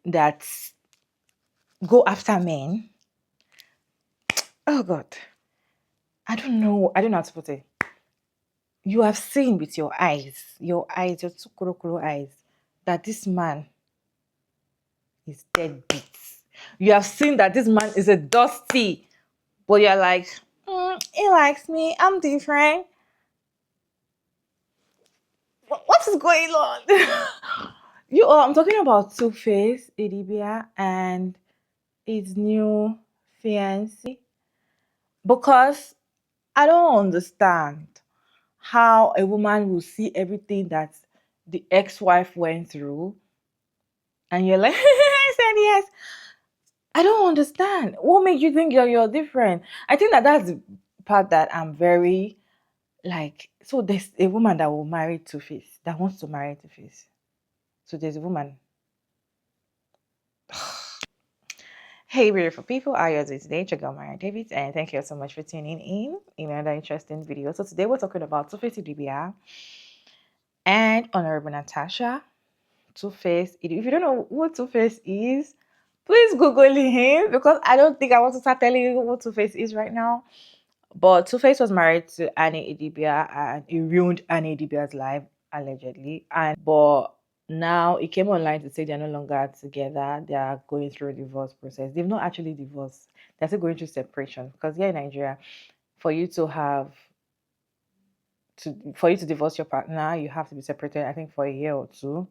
that go after men. Oh God, I don't know how to put it. You have seen with your eyes, your two kuro eyes, that this man is deadbeat. You have seen that this man is a dusty, but you're like, he likes me. I'm different. What is going on? I'm talking about Two-Face, Idibia, and his new fiancé. Because I don't understand how a woman will see everything that the ex-wife went through, and you're like, I said yes. I don't understand. What makes you think you're different? I think that's the part that I'm very like. So there's a woman that will marry Two-Face, that wants to marry Two-Face. So there's a woman. Hey, beautiful people, how are you doing today? Check out Mara David, and thank you so much for tuning in another interesting video. So today we're talking about Two-Face Idibia and Honorable Natasha. Two-Face. If you don't know what Two-Face is, please Google him, because I don't think I want to start telling you what Two-Face is right now. But Two-Face was married to Annie Idibia, and he ruined Annie Idibia's life, allegedly. But now it came online to say they're no longer together. They are going through a divorce process. They've not actually divorced. They're still going through separation. Because here in Nigeria, for you to divorce your partner, you have to be separated, I think, for a year or two.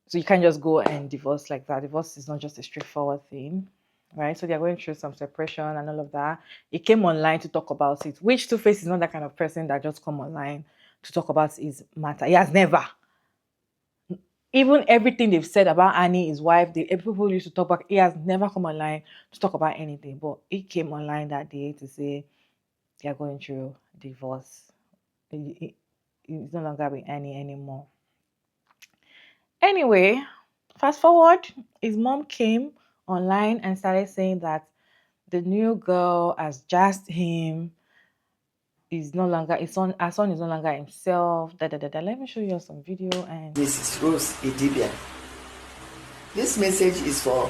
So you can't just go and divorce like that. Divorce is not just a straightforward thing, right? So they're going through some separation and all of that. He came online to talk about it, which Two-Face is not that kind of person that just come online to talk about his matter. He has never. Even everything they've said about Annie, his wife, people used to talk about, he has never come online to talk about anything. But he came online that day to say they're going through divorce. He's no longer with Annie anymore. Anyway, fast forward, his mom came online and started saying that the new girl has jazzed him. Is no longer his son. Her son is no longer himself. Da da da da. Let me show you some video. And Mrs. Rose Idibia. This message is for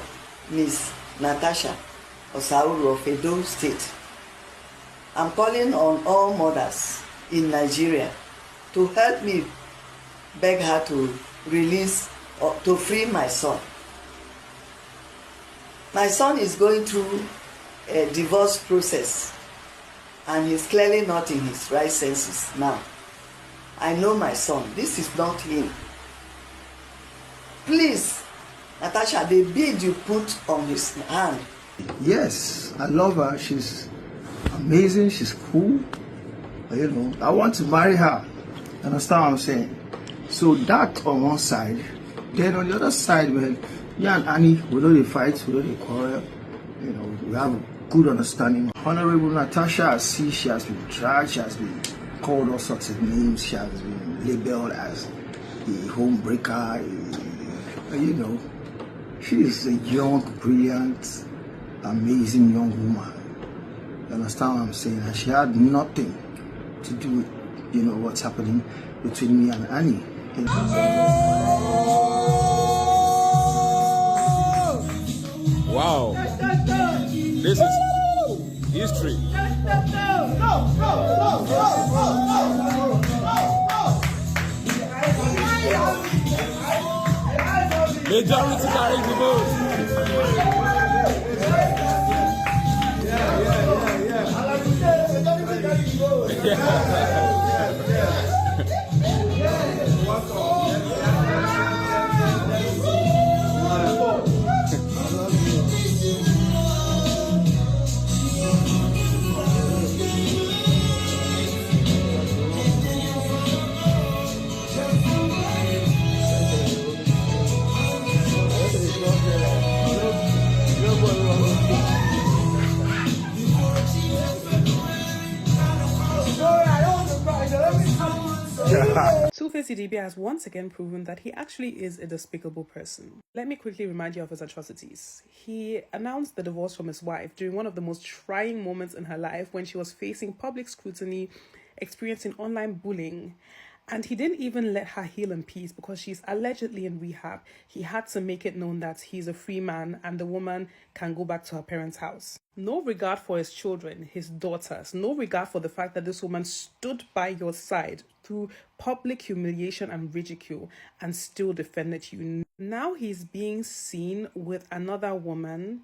Miss Natasha Osauru of Edo State. I'm calling on all mothers in Nigeria to help me beg her to release or to free my son. My son is going through a divorce process and he's clearly not in his right senses now. I know my son. This is not him. Please, Natasha, the bead you put on his hand. Yes, I love her. She's amazing. She's cool. You know, I want to marry her. Understand what I'm saying? So that on one side. Then on the other side, man, me and Annie, we don't fight, we don't quarrel. You know, we have a good understanding. Honorable Natasha, I see she has been dragged, she has been called all sorts of names, she has been labeled as a homebreaker, you know. She is a young, brilliant, amazing young woman. You understand what I'm saying? And she had nothing to do with, you know, what's happening between me and Annie. Wow, this is history. Majority carries the vote. Two-Face Idibia has once again proven that he actually is a despicable person. Let me quickly remind you of his atrocities. He announced the divorce from his wife during one of the most trying moments in her life when she was facing public scrutiny, experiencing online bullying, And he didn't even let her heal in peace because she's allegedly in rehab. He had to make it known that he's a free man and the woman can go back to her parents' house. No regard for his children, his daughters, no regard for the fact that this woman stood by your side through public humiliation and ridicule and still defended you. Now he's being seen with another woman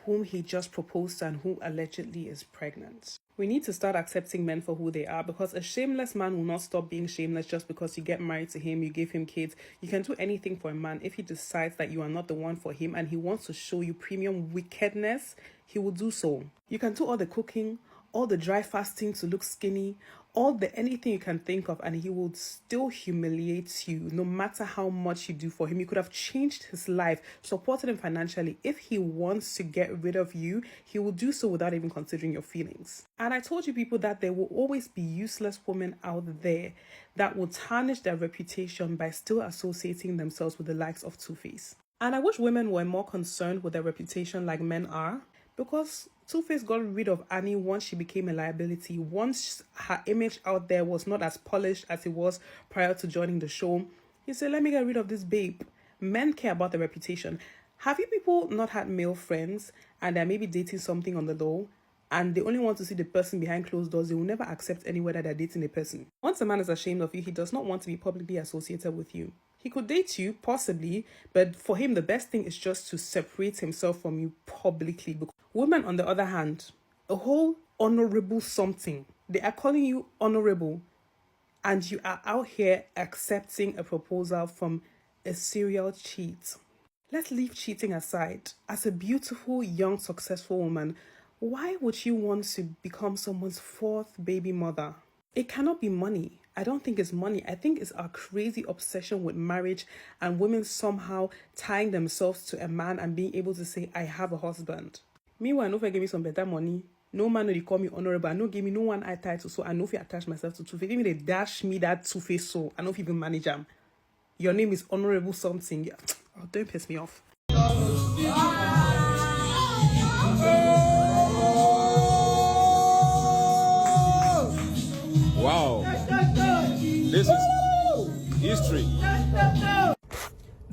whom he just proposed to and who allegedly is pregnant. We need to start accepting men for who they are, because a shameless man will not stop being shameless just because you get married to him, you give him kids. You can do anything for a man. If he decides that you are not the one for him and he wants to show you premium wickedness, he will do so. You can do all the cooking, all the dry fasting to look skinny, all the anything you can think of, and he will still humiliate you no matter how much you do for him. You could have changed his life, supported him financially. If he wants to get rid of you, he will do so without even considering your feelings. And I told you people that there will always be useless women out there that will tarnish their reputation by still associating themselves with the likes of Two-Face. And I wish women were more concerned with their reputation like men are, because Two-Face got rid of Annie once she became a liability. Once her image out there was not as polished as it was prior to joining the show, he said, let me get rid of this babe. Men care about their reputation. Have you people not had male friends and they're maybe dating something on the low and they only want to see the person behind closed doors? They will never accept anywhere that they're dating a person. Once a man is ashamed of you, he does not want to be publicly associated with you. He could date you, possibly, but for him, the best thing is just to separate himself from you publicly. Women, on the other hand, a whole honorable something. They are calling you honorable, and you are out here accepting a proposal from a serial cheat. Let's leave cheating aside. As a beautiful, young, successful woman, why would you want to become someone's fourth baby mother? It cannot be money. I don't think it's money. I think it's our crazy obsession with marriage and women somehow tying themselves to a man and being able to say, I have a husband. Meanwhile, no, give me some better money. No man will call me honorable. No give me no one eye title, so I know if you attach myself to Two-Face. Even they dash me that Two-Face, so I know if you even manage them. Your name is honorable something. Yeah. Oh, don't piss me off. Wow. This is history.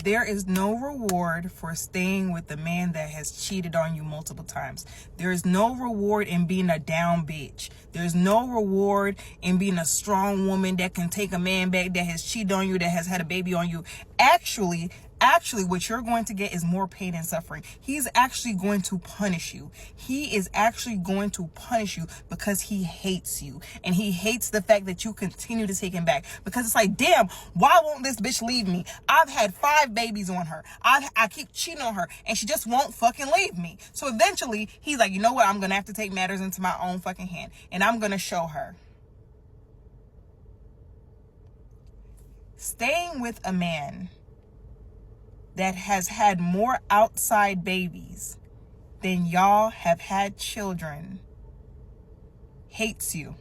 There is no reward for staying with the man that has cheated on you multiple times. There is no reward in being a down bitch. There's no reward in being a strong woman that can take a man back that has cheated on you, that has had a baby on you. Actually, what you're going to get is more pain and suffering. He's actually going to punish you. He is actually going to punish you because he hates you. And he hates the fact that you continue to take him back. Because it's like, damn, why won't this bitch leave me? I've had 5 babies on her. I keep cheating on her and she just won't fucking leave me. So eventually he's like, you know what? I'm going to have to take matters into my own fucking hand. And I'm going to show her. Staying with a man that has had more outside babies than y'all have had children hates you.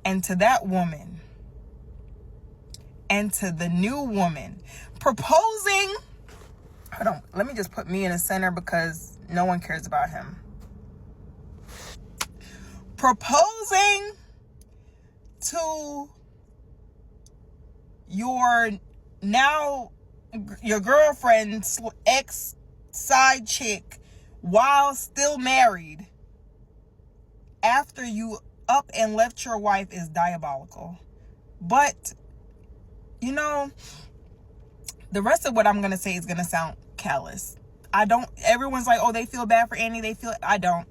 And to that woman, and to the new woman proposing, let me just put me in the center because no one cares about him. Proposing to your girlfriend's ex side chick while still married after you up and left your wife is diabolical. But you know, the rest of what I'm gonna say is gonna sound callous. Everyone's like, oh, they feel bad for Annie. I do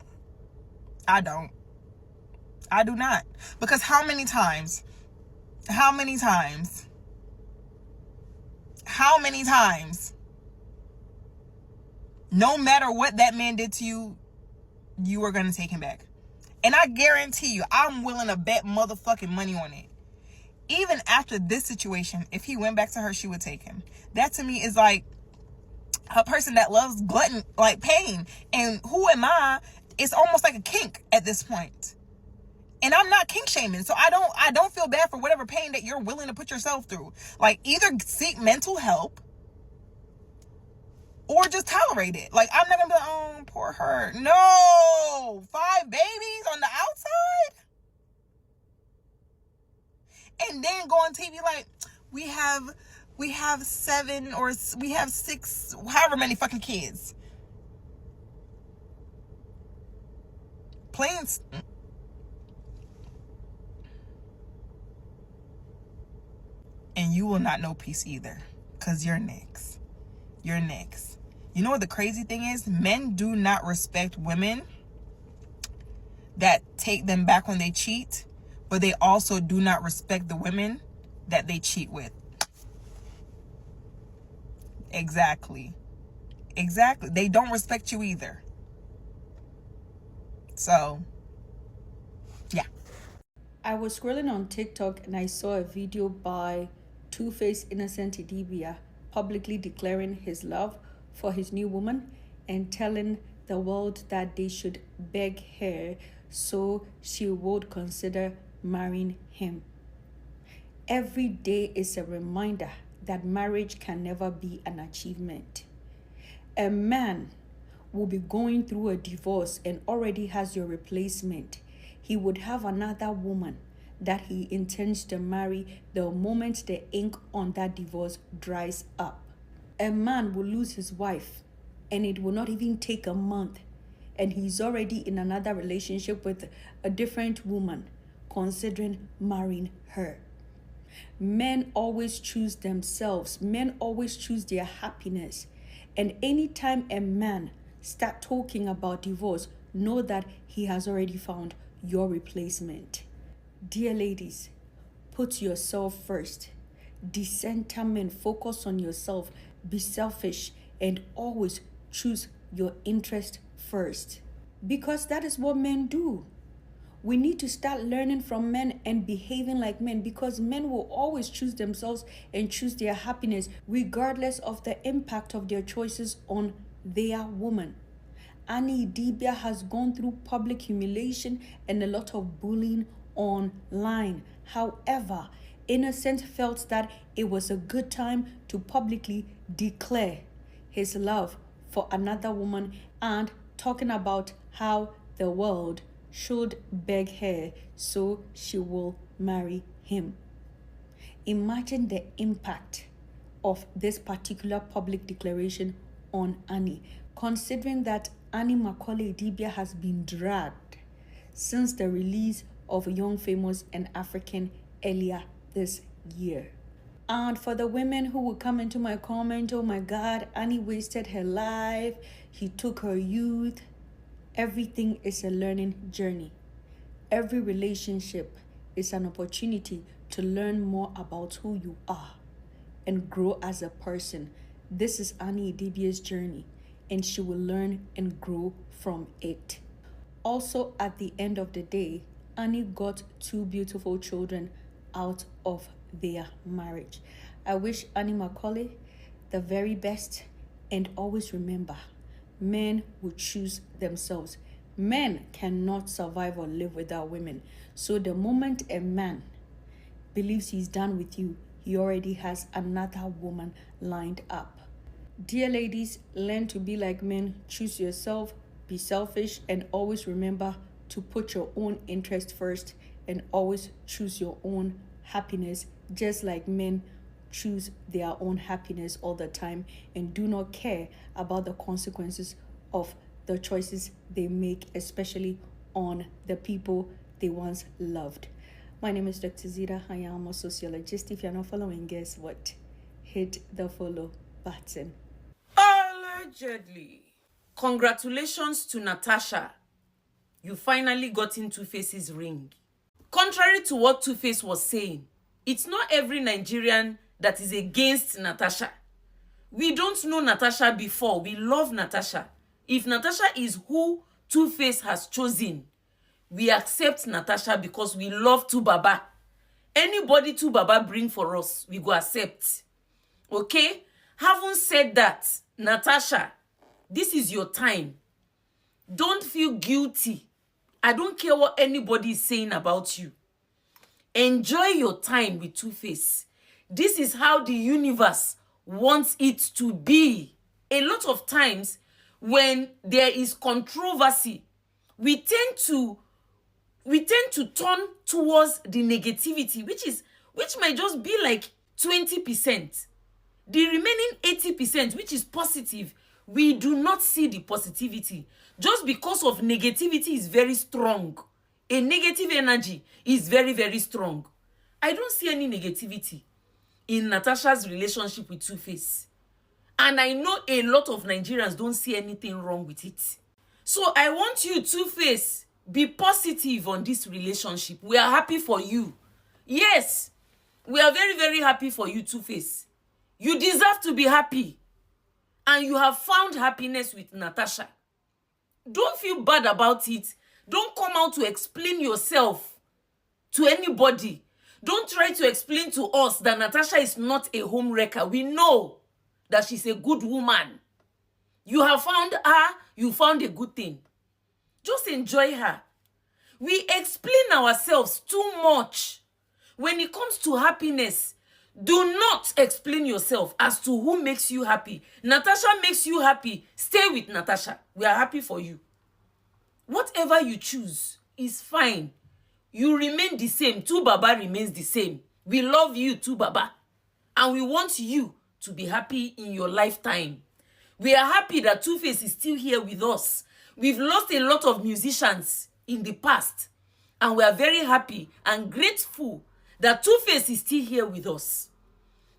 not. Because how many times no matter what that man did to you, you were going to take him back. And I guarantee you, I'm willing to bet motherfucking money on it. Even after this situation, if he went back to her, she would take him. That to me is like a person that loves glutton, like pain. And who am I? It's almost like a kink at this point. And I'm not kink shaming, so I don't feel bad for whatever pain that you're willing to put yourself through. Like, either seek mental help or just tolerate it. Like, I'm not gonna be like, oh, poor her. No, 5 babies on the outside. and then go on TV like, we have 7 or we have 6, however many fucking kids. Plans. And you will not know peace either, because you're next. You're next. You know what the crazy thing is? Men do not respect women that take them back when they cheat, but they also do not respect the women that they cheat with. Exactly. They don't respect you either. So, yeah. I was scrolling on TikTok and I saw a video by Two-Face Innocent Idibia publicly declaring his love for his new woman and telling the world that they should beg her so she would consider marrying him. Every day is a reminder that marriage can never be an achievement. A man will be going through a divorce and already has your replacement. He would have another woman that he intends to marry the moment the ink on that divorce dries up. A man will lose his wife and it will not even take a month and he's already in another relationship with a different woman considering marrying her. Men always choose themselves. Men always choose their happiness. And anytime a man start talking about divorce, know that he has already found your replacement. Dear ladies, put yourself first. Decenter men, focus on yourself. Be selfish and always choose your interest first. Because that is what men do. We need to start learning from men and behaving like men, because men will always choose themselves and choose their happiness regardless of the impact of their choices on their woman. Annie Idibia has gone through public humiliation and a lot of bullying online. However, Innocent felt that it was a good time to publicly declare his love for another woman and talking about how the world should beg her so she will marry him. Imagine the impact of this particular public declaration on Annie, considering that Annie Macaulay Idibia has been dragged since the release of Young, Famous and African earlier this year. And for the women who will come into my comment, oh my God, Annie wasted her life, he took her youth. Everything is a learning journey. Every relationship is an opportunity to learn more about who you are and grow as a person. This is Annie Idibia's journey, and she will learn and grow from it. Also, at the end of the day, Annie got 2 beautiful children out of their marriage. I wish Annie Macaulay the very best, and always remember, men will choose themselves. Men cannot survive or live without women. So the moment a man believes he's done with you, he already has another woman lined up. Dear ladies, learn to be like men. Choose yourself, be selfish, and always remember to put your own interest first and always choose your own happiness, just like men choose their own happiness all the time and do not care about the consequences of the choices they make, especially on the people they once loved. My name is Dr. Zita. I am a sociologist. If you're not following, guess what? Hit the follow button. Allegedly. Congratulations to Natasha. You finally got in Two-Face's ring. Contrary to what Two-Face was saying, it's not every Nigerian that is against Natasha. We don't know Natasha before. We love Natasha. If Natasha is who Two-Face has chosen, we accept Natasha because we love Tu Baba. Anybody Tu Baba bring for us, we go accept. Okay? Having said that, Natasha, this is your time. Don't feel guilty. I don't care what anybody is saying about you. Enjoy your time with Two-Face. This is how the universe wants it to be. A lot of times, when there is controversy, we tend to turn towards the negativity, which is which might just be like 20%. The remaining 80%, which is positive, we do not see the positivity just because of negativity is very strong. A negative energy is very, very strong. I don't see any negativity in Natasha's relationship with Two-Face. And I know a lot of Nigerians don't see anything wrong with it. So I want you, Two-Face, be positive on this relationship. We are happy for you. Yes, we are very, very happy for you, Two-Face. You deserve to be happy. And you have found happiness with Natasha. Don't feel bad about it. Don't come out to explain yourself to anybody. Don't try to explain to us that Natasha is not a home wrecker. We know that she's a good woman. You have found her. You found a good thing. Just enjoy her. We explain ourselves too much. When it comes to happiness, do not explain yourself as to who makes you happy. Natasha makes you happy. Stay with Natasha. We are happy for you. Whatever you choose is fine. You remain the same. Tu Baba remains the same. We love you, Tu Baba. And we want you to be happy in your lifetime. We are happy that Two-Face is still here with us. We've lost a lot of musicians in the past. And we are very happy and grateful that Two-Face is still here with us.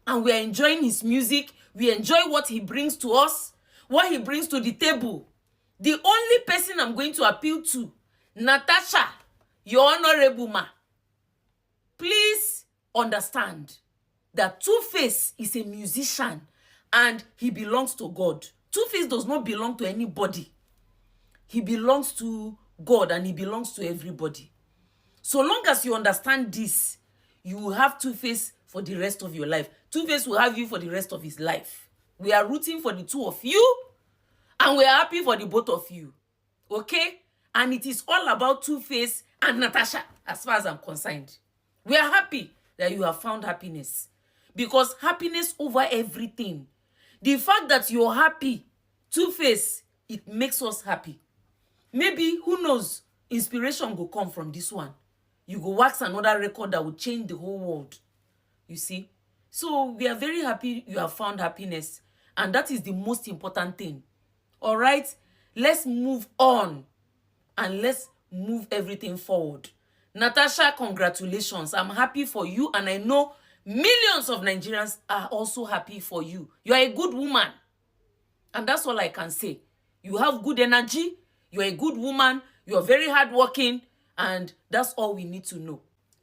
And we are enjoying his music. We enjoy what he brings to us, what he brings to the table. The only person I'm going to appeal to, Natasha, your honorable ma, please understand that Two-Face is a musician and he belongs to God. Two-Face does not belong to anybody. He belongs to God and he belongs to everybody. So long as you understand this, you will have Two-Face for the rest of your life. Two-Face will have you for the rest of his life. We are rooting for the two of you and we are happy for the both of you. Okay? And it is all about Two-Face and Natasha as far as I'm concerned. We are happy that you have found happiness. Because happiness over everything. The fact that you're happy, Two-Face, it makes us happy. Maybe, who knows, inspiration will come from this one. You go wax another record that will change the whole world. You see? So we are very happy you have found happiness. And that is the most important thing. All right? Let's move on. And let's move everything forward. Natasha, congratulations. I'm happy for you. And I know millions of Nigerians are also happy for you. You are a good woman. And that's all I can say. You have good energy. You are a good woman. You are very hardworking. And that's all we need to know.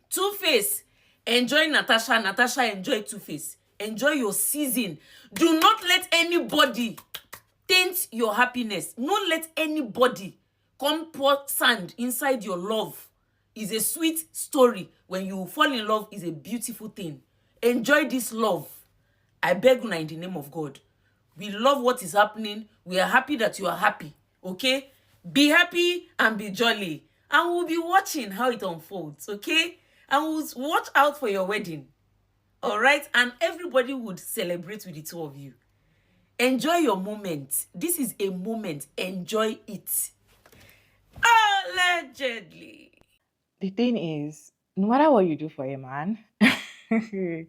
Two-Face, enjoy Natasha. Natasha, enjoy Two-Face. Enjoy your season. Do not let anybody taint your happiness. Don't let anybody come pour sand inside your love. It's a sweet story. When you fall in love, it's a beautiful thing. Enjoy this love. I beg you in the name of God. We love what is happening. We are happy that you are happy. Okay? Be happy and be jolly. And we'll be watching how it unfolds. Okay? And we'll watch out for your wedding. All right? And everybody would celebrate with the two of you. Enjoy your moment. This is a moment. Enjoy it. Allegedly. The thing is, no matter what you do for a man, they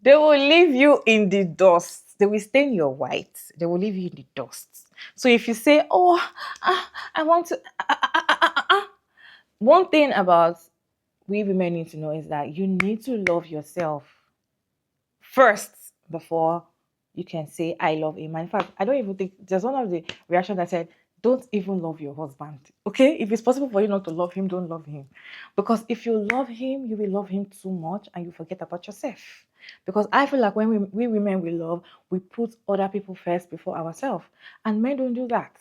will leave you in the dust. They will stain your white. They will leave you in the dust. So if you say, oh, I want to... One thing about we women need to know is that you need to love yourself first before you can say, I love a man. In fact, I don't even think... There's one of the reactions that said, don't even love your husband. Okay? If it's possible for you not to love him, don't love him. Because if you love him, you will love him too much and you forget about yourself. Because I feel like when we women we love, we put other people first before ourselves. And men don't do that.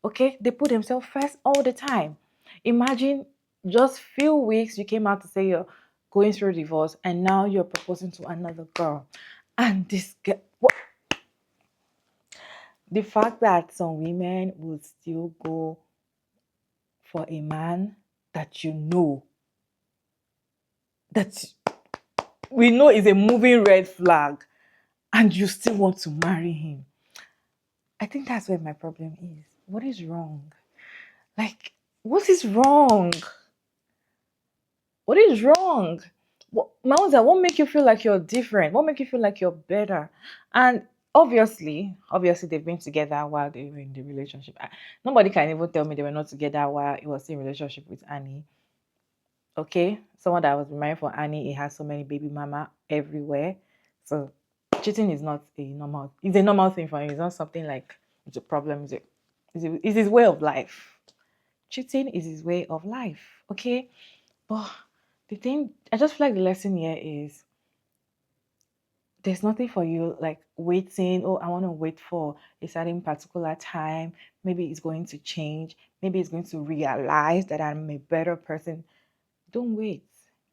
Okay? They put themselves first all the time. Imagine just few weeks you came out to say you're going through a divorce and now you're proposing to another girl. And this girl... The fact that some women will still go for a man that you know, that we know is a moving red flag, and you still want to marry him. I think that's where my problem is. What is wrong? Like, what is wrong? What is wrong? My own is that what make you feel like you're different? What make you feel like you're better? And obviously they've been together while they were in the relationship. Nobody can even tell me they were not together while he was in relationship with Annie. Okay, someone that was married for Annie, he has so many baby mama everywhere. So cheating is not a normal. It's a normal thing for him. It's not something like it's a problem. It's his way of life. Cheating is his way of life. Okay, but the thing I just feel like the lesson here is there's nothing for you like waiting. Oh, I want to wait for a certain particular time. Maybe it's going to change. Maybe it's going to realize that I'm a better person. Don't wait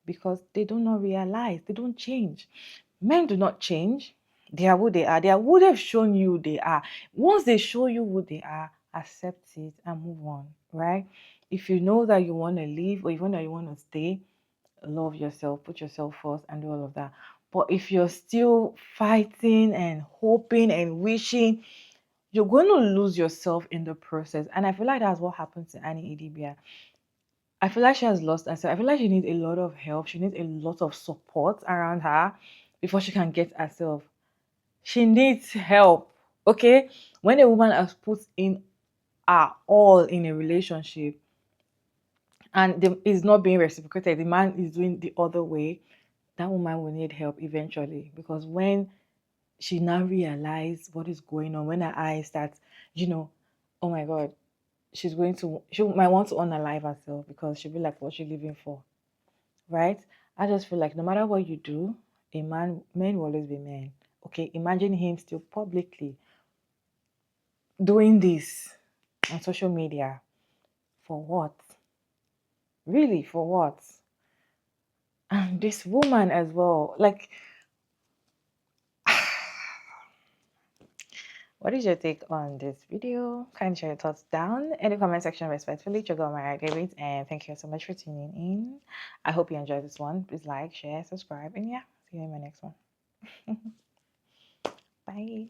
because they do not realize, they don't change. Men do not change. They are who they are. They are who they've shown you they are. Once they show you who they are, accept it and move on, right? If you know that you want to leave or even that you want to stay, love yourself, put yourself first, and do all of that. But if you're still fighting and hoping and wishing, you're going to lose yourself in the process. And I feel like that's what happened to Annie Idibia. I feel like she has lost herself. I feel like she needs a lot of help. She needs a lot of support around her before she can get herself. She needs help. Okay? When a woman has put in her all in a relationship and is not being reciprocated, the man is doing the other way, that woman will need help eventually. Because when she now realizes what is going on, when her eyes start, oh my god, she might want to unalive herself because she'll be like, what's she living for? Right? I just feel like no matter what you do, men will always be men. Okay, imagine him still publicly doing this on social media. For what? Really, for what? And this woman as well. Like, what is your take on this video? Kindly share your thoughts down in the comment section respectfully. Chogomara David, and thank you so much for tuning in. I hope you enjoyed this one. Please like, share, subscribe, and yeah, see you in my next one. Bye.